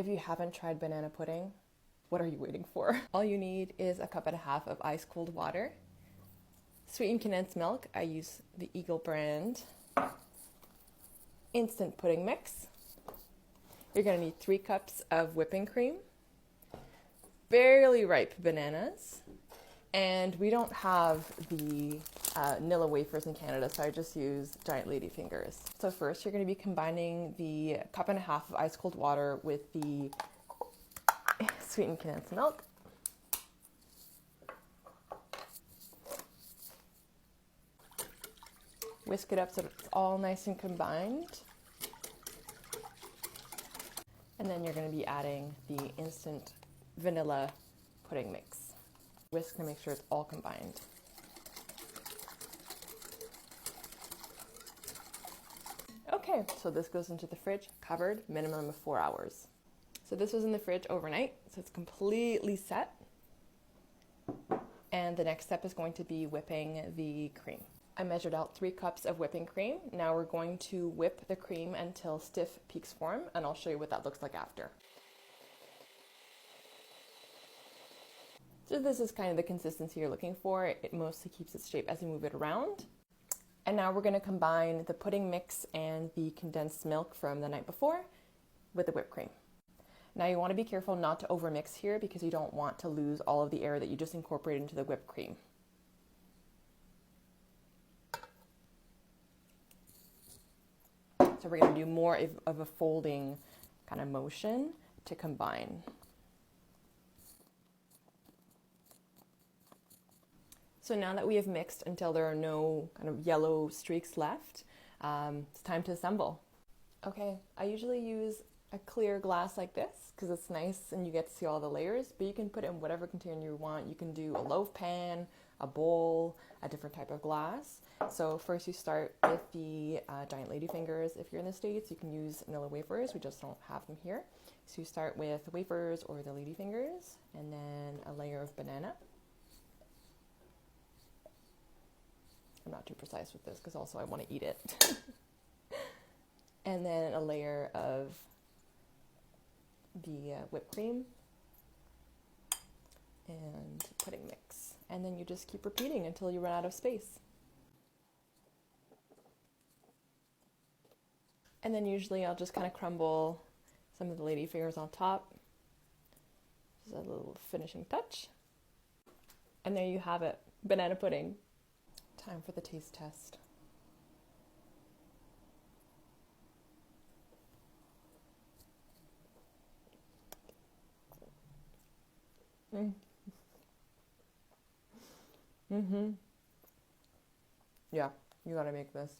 If you haven't tried banana pudding, what are you waiting for? All you need is a cup and a half of ice cold water, sweetened condensed milk. I use the Eagle brand, instant pudding mix. You're going to need 3 cups of whipping cream, barely ripe bananas, and we don't have the Nilla wafers in Canada, so I just use giant lady fingers. So first you're going to be combining the cup and a half of ice cold water with the sweetened condensed milk. Whisk it up so it's all nice and combined. And then you're going to be adding the instant vanilla pudding mix. Whisk to make sure it's all combined. Okay, so this goes into the fridge, covered, minimum of 4 hours. So this was in the fridge overnight, so it's completely set. And the next step is going to be whipping the cream. I measured out 3 cups of whipping cream. Now we're going to whip the cream until stiff peaks form, and I'll show you what that looks like after. So this is kind of the consistency you're looking for. It mostly keeps its shape as you move it around. And now we're going to combine the pudding mix and the condensed milk from the night before with the whipped cream. Now you want to be careful not to overmix here because you don't want to lose all of the air that you just incorporated into the whipped cream. So we're going to do more of a folding kind of motion to combine. So now that we have mixed until there are no kind of yellow streaks left, it's time to assemble. Okay, I usually use a clear glass like this because it's nice and you get to see all the layers, but you can put it in whatever container you want. You can do a loaf pan, a bowl, a different type of glass. So first you start with the giant lady fingers. If you're in the States, you can use Nilla wafers. We just don't have them here. So you start with wafers or the lady fingers, and then a layer of banana. I'm not too precise with this because also I want to eat it. And then a layer of the whipped cream and pudding mix. And then you just keep repeating until you run out of space. And then usually I'll just kind of crumble some of the lady fingers on top. Just a little finishing touch. And there you have it, banana pudding. Time for the taste test. Yeah, you gotta make this.